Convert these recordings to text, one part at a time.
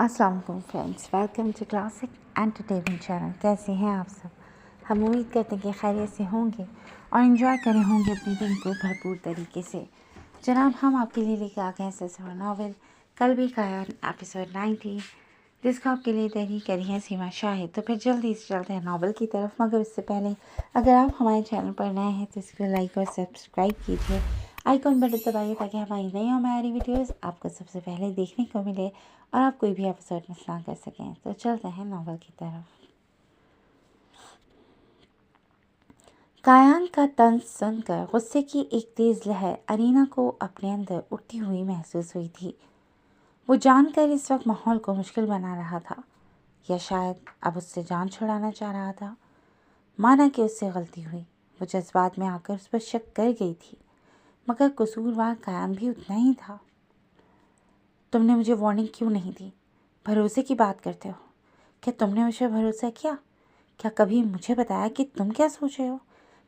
अस्सलाम वालेकुम friends, welcome to classic entertainment channel. कैसे हैं आप सब? हम उम्मीद करते हैं कि खैरियत से होंगे और इन्जॉय करे होंगे अपने दिन को भरपूर तरीके से। जनाब, हम आपके लिए लेकर आ गए हैं सलसला नावल कल भी कायन एपिसोड 90, जिसको आपके लिए तहरीर करी है सीमा शाहिद। तो फिर जल्दी से चलते हैं नावल की तरफ, मगर उससे पहले अगर आप हमारे चैनल पर नए हैं तो इसको लाइक और सब्सक्राइब कीजिए, आइकॉन बटन दबाइए ताकि हमारी नई और हमारी वीडियोस आपको सबसे पहले देखने को मिले और आप कोई भी एपिसोड मिस ना कर सकें। तो चलते हैं नावल की तरफ। कायान का तंज सुनकर गुस्से की एक तेज़ लहर अरीना को अपने अंदर उठती हुई महसूस हुई थी। वो जानकर इस वक्त माहौल को मुश्किल बना रहा था, या शायद अब उससे जान छुड़ाना चाह रहा था। माना कि उससे गलती हुई, वो जज्बात में आकर उस पर शक कर गई थी, मगर कसूरवार कायान भी उतना ही था। तुमने मुझे वार्निंग क्यों नहीं दी? भरोसे की बात करते हो। क्या तुमने मुझे भरोसा किया? क्या कभी मुझे बताया कि तुम क्या सोच रहे हो,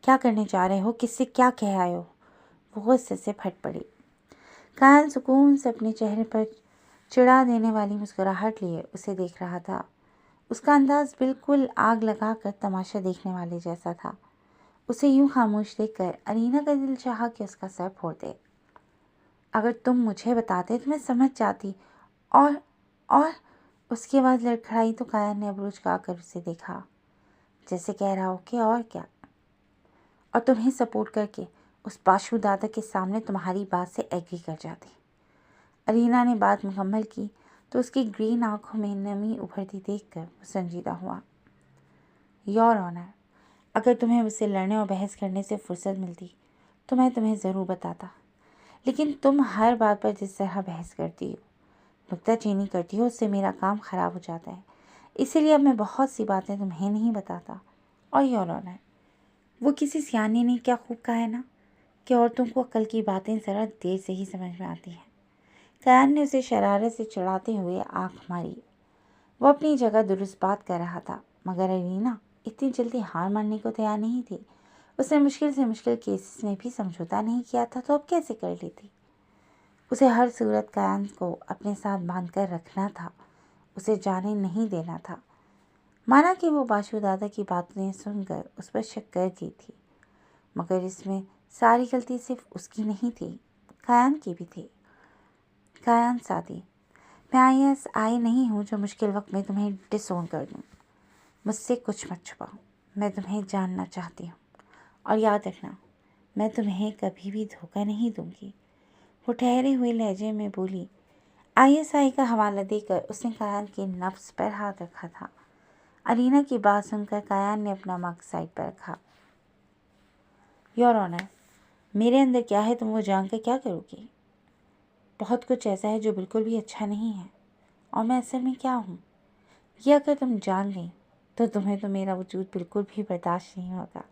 क्या करने जा रहे हो, किससे क्या कह आए हो? वो गुस्से से फट पड़ी। कायन सुकून से अपने चेहरे पर चिढ़ा देने वाली मुस्कुराहट लिए उसे देख रहा था। उसका अंदाज बिल्कुल आग लगाकर तमाशा देखने वाले जैसा था। उसे यूं खामोश देखकर अरीना का दिल चाहा कि उसका सर फोड़ दे। अगर तुम मुझे बताते तो मैं समझ जाती। और उसके बाद लड़खड़ाई तो कायन ने अबरूज गाकर उसे देखा, जैसे कह रहा हो कि और क्या। और तुम्हें सपोर्ट करके उस बाशु दादा के सामने तुम्हारी बात से एग्री कर जाती। अरीना ने बात मुकम्मल की तो उसकी ग्रीन आंखों में नमी उभरती देखकर वो संजीदा हुआ। योर ऑनर, अगर तुम्हें मुझसे लड़ने और बहस करने से फुर्सत मिलती तो मैं तुम्हें ज़रूर बताता, लेकिन तुम हर बात पर जिस तरह बहस करती हो, नुक्ताचीनी करती हो, उससे मेरा काम ख़राब हो जाता है। इसीलिए अब मैं बहुत सी बातें तुम्हें नहीं बताता। और योर ऑनर, वो किसी सियाने ने क्या खूब कहा है ना कि औरतों को अक्ल की बातें ज़रा देर से ही समझ में आती हैं। कायन ने उसे शरारत से चिढ़ाते हुए आंख मारी। वो अपनी जगह दुरुस्त बात कर रहा था, मगर अरीना इतनी जल्दी हार मानने को तैयार नहीं थी। उसने मुश्किल से मुश्किल केसेस में भी समझौता नहीं किया था, तो अब कैसे कर लेती? उसे हर सूरत कायन को अपने साथ बांध कर रखना था, उसे जाने नहीं देना था। माना कि वो बाशु दादा की बातें सुनकर उस पर शक कर गई थी, मगर इसमें सारी गलती सिर्फ उसकी नहीं थी, कायन की भी थी। कायन सादी, मैं ISI नहीं हूँ जो मुश्किल वक्त में तुम्हें डिसोन कर दूँ। मुझसे कुछ मत छुपाओ, मैं तुम्हें जानना चाहती हूँ। और याद रखना, मैं तुम्हें कभी भी धोखा नहीं दूंगी। वो ठहरे हुए लहजे में बोली। ISI का हवाला देकर उसने कायन के नफ्स पर हाथ रखा था। अरीना की बात सुनकर कायन ने अपना मग साइड पर रखा। योर ऑनर, मेरे अंदर क्या है तुम वो जानकर क्या करोगी? बहुत कुछ ऐसा है जो बिल्कुल भी अच्छा नहीं है, और मैं असल में क्या हूँ ये अगर तुम जान गई तो तुम्हें तो मेरा वजूद बिल्कुल भी बर्दाश्त नहीं होगा।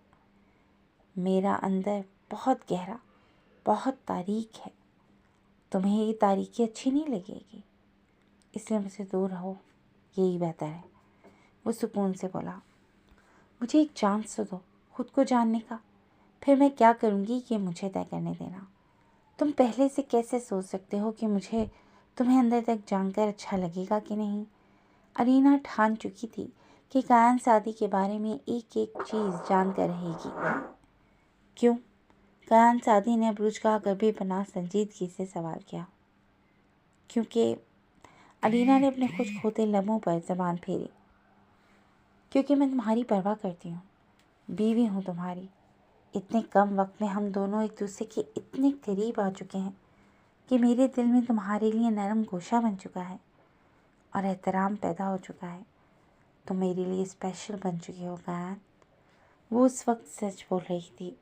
मेरा अंदर बहुत गहरा, बहुत तारीक है। तुम्हें ये तारीकी अच्छी नहीं लगेगी, इसलिए मुझसे दूर रहो, यही बेहतर है। वो सुकून से बोला। मुझे एक चांस तो दो खुद को जानने का, फिर मैं क्या करूँगी ये मुझे तय करने देना। तुम पहले से कैसे सोच सकते हो कि मुझे तुम्हें अंदर तक जानकर अच्छा लगेगा कि नहीं? अरीना ठान चुकी थी कि कायन सादी के बारे में एक एक चीज़ जानकर रहेगी। क्यों? कायन सादी ने अबरूज का गभी बना संजीदगी से सवाल किया। क्योंकि अरीना ने अपने खुद खोते लबों पर ज़बान फेरी। क्योंकि मैं तुम्हारी परवाह करती हूँ, बीवी हूँ तुम्हारी। इतने कम वक्त में हम दोनों एक दूसरे के इतने करीब आ चुके हैं कि मेरे दिल में तुम्हारे लिए नरम गोशा बन चुका है और एहतराम पैदा हो चुका है। तुम मेरे लिए स्पेशल बन चुकी हो कायन। वो उस वक्त सच बोल रही थी।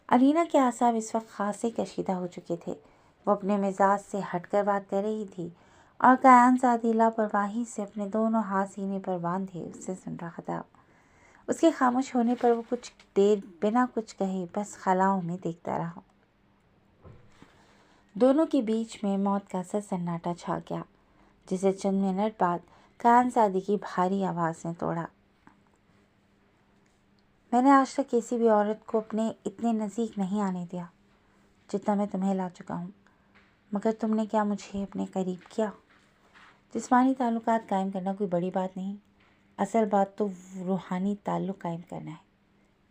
अरीना के आसाब इस वक्त खासे कशीदा हो चुके थे। वो अपने मिजाज से हटकर बात कर रही थी और कायन सादी लापरवाही से अपने दोनों हाथ सीने पर बांधे उससे सुन रहा था। उसके खामोश होने पर वो कुछ देर बिना कुछ कहे बस खलाओं में देखता रहा। दोनों के बीच में मौत का सा सन्नाटा छा गया, जिसे चंद मिनट बाद कायन सादी की भारी आवाज़ ने तोड़ा। मैंने आज तक किसी भी औरत को अपने इतने नज़दीक नहीं आने दिया जितना मैं तुम्हें ला चुका हूँ, मगर तुमने क्या मुझे अपने करीब किया? जिस्मानी ताल्लुकात कायम करना कोई बड़ी बात नहीं, असल बात तो रूहानी ताल्लुक़ कायम करना है,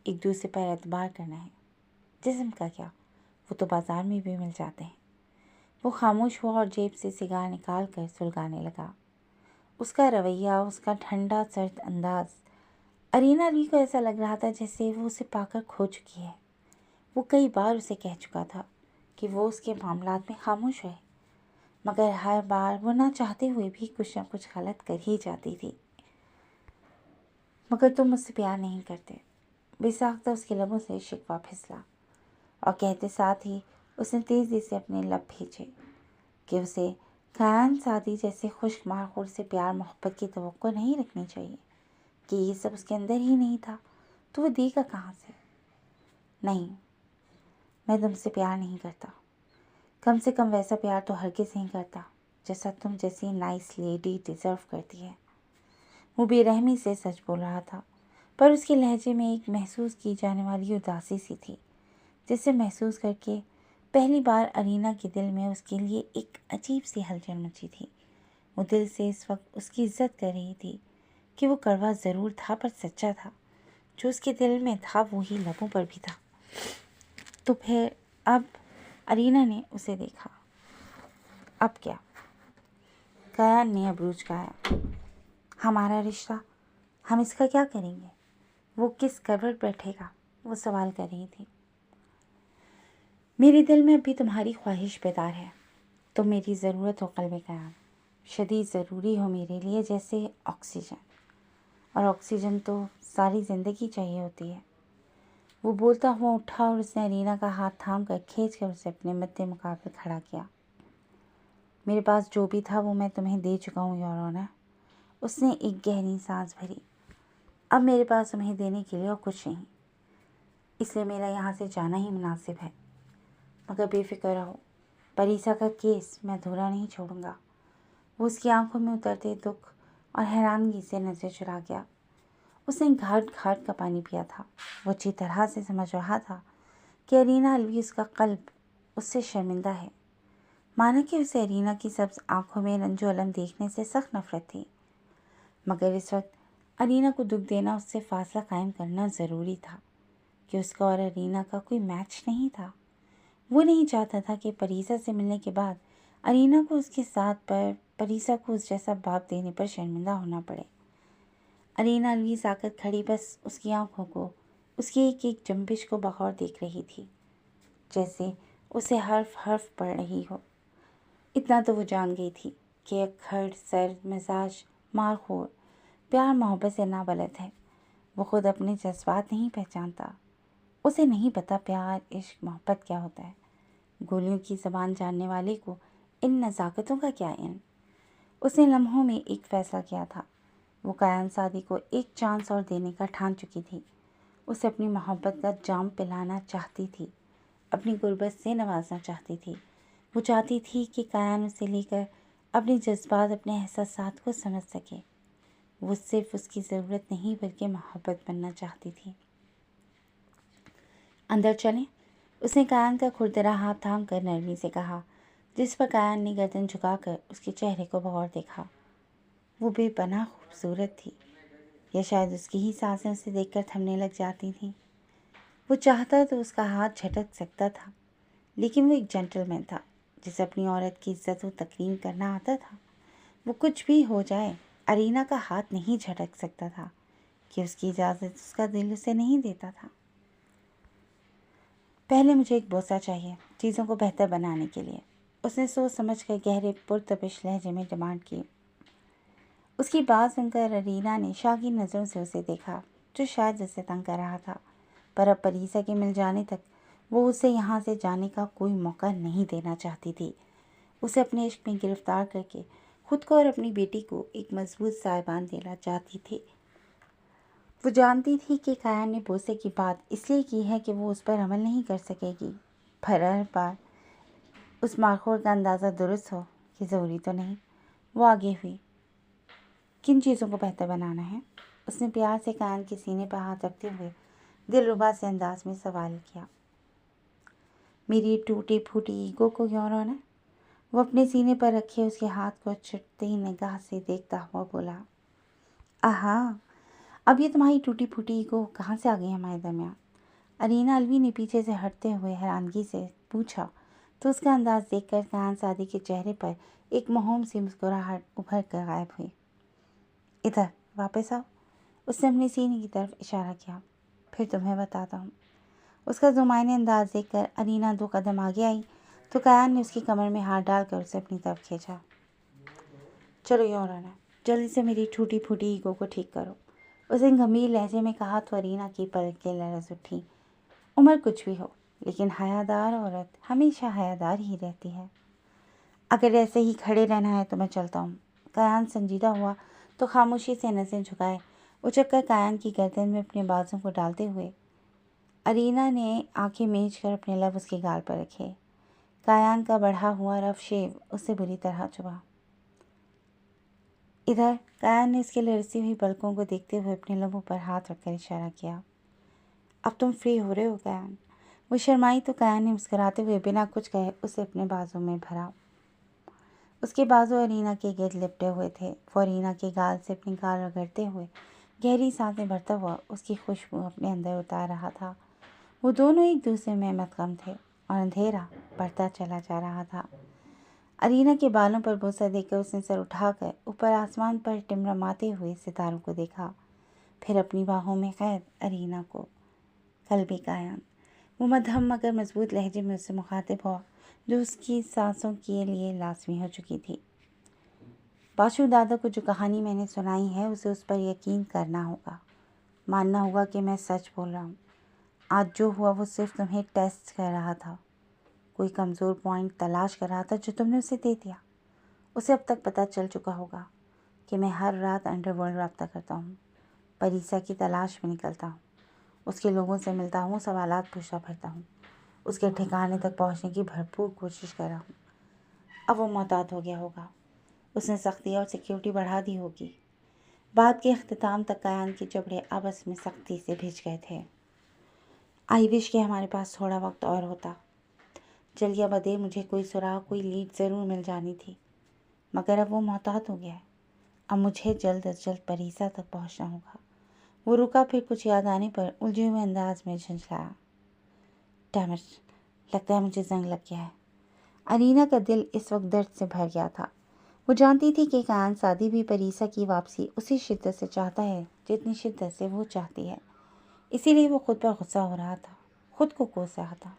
एक दूसरे पर एतबार करना है। जिस्म का क्या, वो तो बाज़ार में भी मिल जाते हैं। वो खामोश हुआ और जेब से सिगार निकाल कर सुलगाने लगा। उसका रवैया, उसका ठंडा सर्द अंदाज, अरीना अली को ऐसा लग रहा था जैसे वो उसे पाकर खो चुकी है। वो कई बार उसे कह चुका था कि वो उसके मामलात में खामोश है, मगर हर बार वो ना चाहते हुए भी कुछ न कुछ गलत कर ही जाती थी। मगर तुम मुझसे प्यार नहीं करते, बेसाख्ता उसके लबों से शिकवा फिसला, और कहते साथ ही उसने तेज़ी से अपने लब भींचे कि उसे कायन सादी जैसे खुश्क माखूर से प्यार मोहब्बत की तवक्को नहीं रखनी चाहिए, कि ये सब उसके अंदर ही नहीं था तो वो देगा कहाँ से। नहीं, मैं तुमसे प्यार नहीं करता, कम से कम वैसा प्यार तो हरगिज़ नहीं करता जैसा तुम जैसी नाइस लेडी डिज़र्व करती है। वो बेरहमी से सच बोल रहा था, पर उसके लहजे में एक महसूस की जाने वाली उदासी सी थी, जिसे महसूस करके पहली बार अरीना के दिल में उसके लिए एक अजीब सी हलचल मची थी। वो दिल से इस वक्त उसकी इज्जत कर रही थी कि वो कड़वा ज़रूर था पर सच्चा था। जो उसके दिल में था वो ही लबों पर भी था। तो फिर अब अरीना ने उसे देखा। अब क्या? कायन ने अबरूज कहा, हमारा रिश्ता, हम इसका क्या करेंगे? वो किस कब्र पर बैठेगा? वो सवाल कर रही थी। मेरे दिल में अभी तुम्हारी ख्वाहिश बेदार है। तुम मेरी ज़रूरत हो क़ल्ब कायन, शदीद ज़रूरी हो मेरे लिए, जैसे ऑक्सीजन। और ऑक्सीजन तो सारी ज़िंदगी चाहिए होती है। वो बोलता हुआ उठा और उसने अरीना का हाथ थाम कर खींच कर उसे अपने मद्दे मुकाबले खड़ा किया। मेरे पास जो भी था वो मैं तुम्हें दे चुका हूँ योर ऑनर। उसने एक गहरी सांस भरी। अब मेरे पास तुम्हें देने के लिए और कुछ नहीं, इसलिए मेरा यहाँ से जाना ही मुनासिब है। मगर बेफिक्र रहो, परीसा का केस मैं अधूरा नहीं छोड़ूंगा। वो उसकी आंखों में उतरते दुख और हैरानगी से नजर चुरा गया। उसने घाट घाट का पानी पिया था। वो अच्छी तरह से समझ रहा था कि अरीना अलवी उसका कल्ब उससे शर्मिंदा है। माना कि उसे अरीना की सब्ज आंखों में रंजो अलम देखने से सख्त नफरत थी, मगर इस वक्त अरीना को दुख देना, उससे फासला कायम करना ज़रूरी था कि उसका और अरीना का कोई मैच नहीं था। वो नहीं चाहता था कि परीसा से मिलने के बाद अरीना को उसके साथ पर परीसा को उस जैसा बाप देने पर शर्मिंदा होना पड़े। अरीना अलवीज़ आकर खड़ी बस उसकी आंखों को, उसकी एक एक जंबिश को बगौर देख रही थी, जैसे उसे हर्फ हर्फ पड़ रही हो। इतना तो वो जान गई थी कि अक्खड़ सर्द मिजाज मारखोर प्यार मोहब्बत से नाबलद है। वो खुद अपने जज्बात नहीं पहचानता। उसे नहीं पता प्यार इश्क मोहब्बत क्या होता है। गोलियों की ज़बान जानने वाले को इन नज़ाकतों का क्या इल्म। उसने लम्हों में एक फ़ैसला किया था। वो कायन सादी को एक चांस और देने का ठान चुकी थी। उसे अपनी मोहब्बत का जाम पिलाना चाहती थी, अपनी गुर्बत से नवाजना चाहती थी। वो चाहती थी कि कायन उसे लेकर अपने जज्बात, अपने एहसासात को समझ सके। वो सिर्फ उसकी ज़रूरत नहीं बल्कि मोहब्बत बनना चाहती थी। अंदर चलें, उसने कायन का खुरदरा हाथ थाम कर नरमी से कहा, जिस पर कायन ने गर्दन झुकाकर उसके चेहरे को बगौर देखा। वो बेपनाह खूबसूरत थी, या शायद उसकी ही सांसें उसे देखकर थमने लग जाती थीं। वो चाहता तो उसका हाथ झटक सकता था, लेकिन वो एक जेंटलमैन था जिसे अपनी औरत की इज्जत व तकरीम करना आता था। वो कुछ भी हो जाए, अरीना का हाथ नहीं झटक सकता था कि उसकी इजाज़त उसका दिल उसे नहीं देता था। पहले मुझे एक बोसा चाहिए चीज़ों को बेहतर बनाने के लिए, उसने सोच समझ कर गहरे पुरतपिश लहजे में डिमांड की। उसकी बात सुनकर अरीना ने शाकी नज़रों से उसे देखा, जो शायद उसे तंग कर रहा था। पर अब परीसा के मिल जाने तक वो उसे यहाँ से जाने का कोई मौका नहीं देना चाहती थी। उसे अपने इश्क में गिरफ्तार करके खुद को और अपनी बेटी को एक मजबूत साहिबान देना चाहती थी। वो जानती थी कि कायन ने बोसे की बात इसलिए की है कि वो उस पर अमल नहीं कर सकेगी, पर हर बार उस माखौर का अंदाज़ा दुरुस्त हो कि ज़रूरी तो नहीं। वो आगे हुई। किन चीज़ों को बेहतर बनाना है? उसने प्यार से कायन के सीने पर हाथ रखते हुए दिलरुबा से अंदाज में सवाल किया। मेरी टूटी फूटी ईगो को योर ऑनर, वो अपने सीने पर रखे उसके हाथ को छुटती निगाह से देखता हुआ बोला, आहा, अब ये तुम्हारी टूटी फूटी ईगो कहाँ से आ गई हमारे दरमियान? अरीना अलवी ने पीछे से हटते हुए हैरानगी से पूछा, तो उसका अंदाज देखकर कायन सादी के चेहरे पर एक मोहम सी मुस्कुराहट उभर कर गायब हुई। इधर वापस आओ, उसने अपने सीने की तरफ इशारा किया। फिर तुम्हें बताता हूँ। उसका जुमाइने अंदाज देखकर अरीना 2 कदम आगे आई तो कायन ने उसकी कमर में हाथ डालकर उसे अपनी तरफ खींचा। चलो यूँ रहना, जल्दी से मेरी टूटी फूटी ईगो को ठीक करो, उसने गंभीर लहजे में कहा तो अरीना की पलकें लरज़ उठी। उम्र कुछ भी हो, लेकिन हयादार औरत हमेशा हयादार ही रहती है। अगर ऐसे ही खड़े रहना है तो मैं चलता हूँ। कायन संजीदा हुआ तो खामोशी से नज़रें झुकाए उचक कर कायन की गर्दन में अपने बाजों को डालते हुए अरीना ने आंखें मीच कर अपने लब उसके गाल पर रखे। कायन का बढ़ा हुआ रफ शेव उसे बुरी तरह चुभा। इधर कायन ने उसकी लरसी हुई पलकों को देखते हुए अपने लबों पर हाथ रखकर इशारा किया। अब तुम फ्री हो रहे हो कायन? वो शर्माई तो कायन ने मुस्कुराते हुए बिना कुछ कहे उसे अपने बाजों में भरा। उसके बाजू अरीना के गिर्द लिपटे हुए थे। वो अरीना के गाल से अपनी गाल रगड़ते हुए गहरी सांसें भरता हुआ उसकी खुशबू अपने अंदर उतार रहा था। वो दोनों एक दूसरे में मतगम थे और अंधेरा बढ़ता चला जा रहा था। अरीना के बालों पर बोसा देकर उसने सर उठाकर ऊपर आसमान पर टिमरमाते हुए सितारों को देखा, फिर अपनी बाहों में कैद अरीना को। कल भी कायन, वो मध्यम मगर मजबूत लहजे में उससे मुखातिब हुआ जो उसकी सांसों के लिए लाजमी हो चुकी थी। बाशु दादा को जो कहानी मैंने सुनाई है उसे उस पर यकीन करना होगा, मानना होगा कि मैं सच बोल रहा हूँ। आज जो हुआ वो सिर्फ तुम्हें टेस्ट कर रहा था, कोई कमज़ोर पॉइंट तलाश कर रहा था जो तुमने उसे दे दिया। उसे अब तक पता चल चुका होगा कि मैं हर रात अंडरवर्ल्ड रब्ता करता हूँ, परीसा की तलाश में निकलता हूँ, उसके लोगों से मिलता हूँ, सवालात पूछता फिरता हूँ, उसके ठिकाने तक पहुँचने की भरपूर कोशिश कर रहा हूँ। अब वो मोहतात हो गया होगा, उसने सख्ती और सिक्योरिटी बढ़ा दी होगी। बात के अख्तिताम तक कायन के जबड़े आपस में सख्ती से भिज गए थे। आई विश कि हमारे पास थोड़ा वक्त और होता। जल्द या बदेर मुझे कोई सुराग, कोई लीड ज़रूर मिल जानी थी, मगर अब वो मोहतात हो गया है। अब मुझे जल्द अज जल्द परीसा तक पहुंचना होगा। वो रुका, फिर कुछ याद आने पर उलझे हुए अंदाज में झंझलाया। डैम इट, लगता है मुझे जंग लग गया है। अरीना का दिल इस वक्त दर्द से भर गया था। वो जानती थी कि कायन सादी भी परीसा की वापसी उसी शिद्दत से चाहता है जितनी शिद्दत से वो चाहती है। इसीलिए वो खुद पर गुस्सा हो रहा था, खुद को कोस रहा था।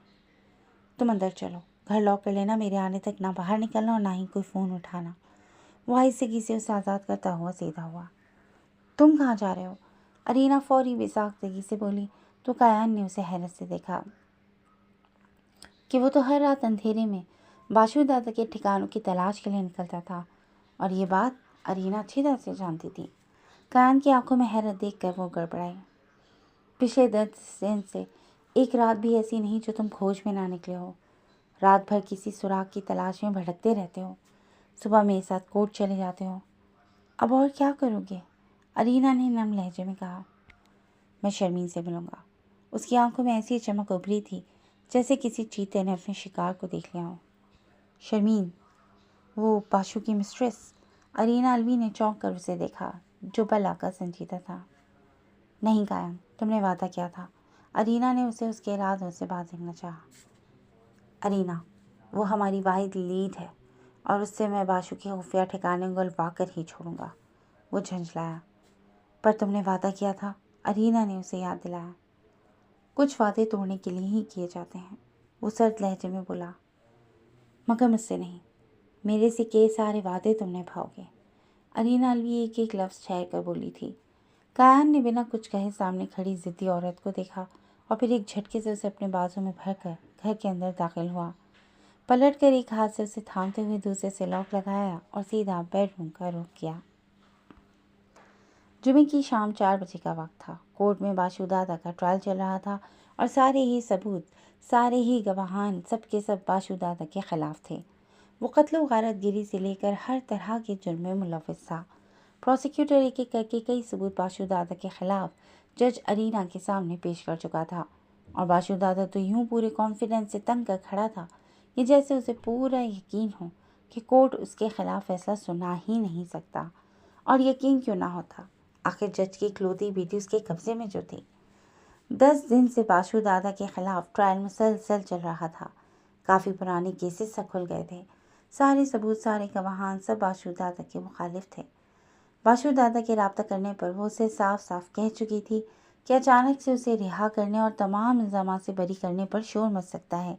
तुम अंदर चलो, घर लॉक कर लेना, मेरे आने तक ना बाहर निकलना और ना ही कोई फ़ोन उठाना। वो आहिस्तगी से उसे आज़ाद करता हुआ सीधा हुआ। तुम कहाँ जा रहे हो? अरीना फौरी बेसाख्तगी से बोली तो कायन ने उसे हैरत से देखा कि वो तो हर रात अंधेरे में बाशु दादा के ठिकानों की तलाश के लिए निकलता था और ये बात अरीना अच्छी तरह से जानती थी। कायन की आंखों में हैरत देखकर वो गड़बड़ाई। पिछले 10 दिन से एक रात भी ऐसी नहीं जो तुम खोज में ना निकले हो। रात भर किसी सुराग की तलाश में भटकते रहते हो, सुबह मेरे साथ कोर्ट चले जाते हो। अब और क्या करोगे? अरीना ने नम लहजे में कहा। मैं शर्मीन से मिलूंगा। उसकी आंखों में ऐसी चमक उभरी थी जैसे किसी चीते ने अपने शिकार को देख लिया हो। शर्मीन? वो बाशु की मिस्ट्रेस? अरीना अलवी ने चौंक कर उसे देखा, जो बलाका संजीदा था। नहीं कायन, तुमने वादा किया था। अरीना ने उसे उसके इरादों से बांधना चाहा। अरीना, वो हमारी वाहिद लीड है और उससे मैं बाशु के खुफिया ठिकाने गुलवा कर ही छोड़ूंगा। वो झंझलाया। पर तुमने वादा किया था, अरीना ने उसे याद दिलाया। कुछ वादे तोड़ने के लिए ही किए जाते हैं, वो सर्द लहजे में बोला। मगर मुझसे नहीं, मेरे से के सारे वादे तुम निभाओगे। अरीना अलवी एक एक लफ्ज़ ठहर कर बोली थी। कायन ने बिना कुछ कहे सामने खड़ी ज़िद्दी औरत को देखा और फिर एक झटके से उसे अपने बाजू में भरकर घर के अंदर दाखिल हुआ। पलटकर एक हाथ से उसे थामते हुए दूसरे से लॉक लगाया और सीधा बेडरूम का रुख किया। जुमे की शाम 4 बजे का वक्त था। कोर्ट में बाशु दादा का ट्रायल चल रहा था और सारे ही सबूत, सारे ही गवाहान सब के सब बाशु दादा के खिलाफ थे। वो कत्ल गारतगिरी से लेकर हर तरह के जुर्म में मुलव्वस था। प्रोसिक्यूटर एक एक करके कई सबूत बाशु दादा के खिलाफ जज अरीना के सामने पेश कर चुका था और बाशु दादा तो यूं पूरे कॉन्फिडेंस से तंग कर खड़ा था कि जैसे उसे पूरा यकीन हो कि कोर्ट उसके खिलाफ फैसला सुना ही नहीं सकता। और यकीन क्यों ना होता, आखिर जज की इकलौती बेटी उसके कब्जे में जो थी। 10 दिन से बाशु दादा के खिलाफ ट्रायल मुसलसल चल रहा था। काफ़ी पुराने केसेस सब खुल गए थे। सारे सबूत, सारे गवाहान सब बाशु दादा के मुखालिफ थे। बाशु दादा के राब्ता करने पर वो उसे साफ साफ कह चुकी थी कि अचानक से उसे रिहा करने और तमाम इल्ज़ाम से बरी करने पर शोर मच सकता है,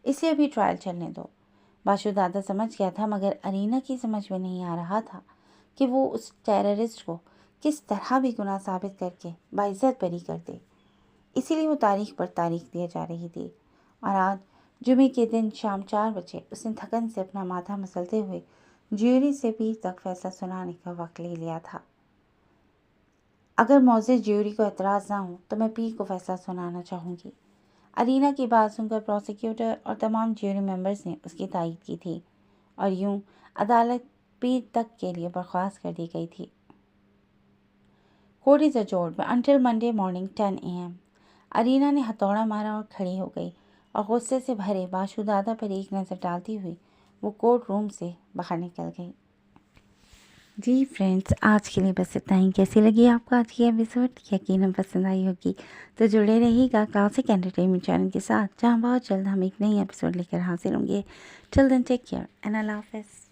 इसलिए अभी ट्रायल चलने दो। बाशु दादा समझ गया था, मगर अरीना की समझ में नहीं आ रहा था कि वो उस टेररिस्ट को किस तरह भी गुनाह साबित करके बाइज्जत बरी कर दे। इसीलिए वो तारीख पर तारीख दिए जा रही थी। और आज जुमे के दिन शाम 4 बजे उसने थकन से अपना माथा मसलते हुए ज्यूरी से पीर तक फैसला सुनाने का वक्त ले लिया था। अगर मौजूद ज्यूरी को एतराज़ ना हो तो मैं पीर को फैसला सुनाना चाहूँगी। अरीना की बात सुनकर प्रोसिक्यूटर और तमाम ज्यूरी मेंबर्स ने उसकी तायीद की थी और यूं अदालत पीर तक के लिए बर्खास्त कर दी गई थी। Court is adjourned until Monday morning 10 AM। Arina ने हथौड़ा मारा और खड़ी हो गई और गुस्से से भरे बाशु दादा पर एक नज़र डालती हुई वो कोर्ट रूम से बाहर निकल गई। जी फ्रेंड्स, आज के लिए बस इतना ही। कैसी लगी आपको आज की एपिसोड? यकीनन पसंद आई होगी। तो जुड़े रहिएगा क्लासिक एंटरटेनमेंट चैनल के साथ, जहां बहुत जल्द हम एक नई एपिसोड लेकर हाजिर होंगे। Till then take care and अल्लाह हाफ़िज़।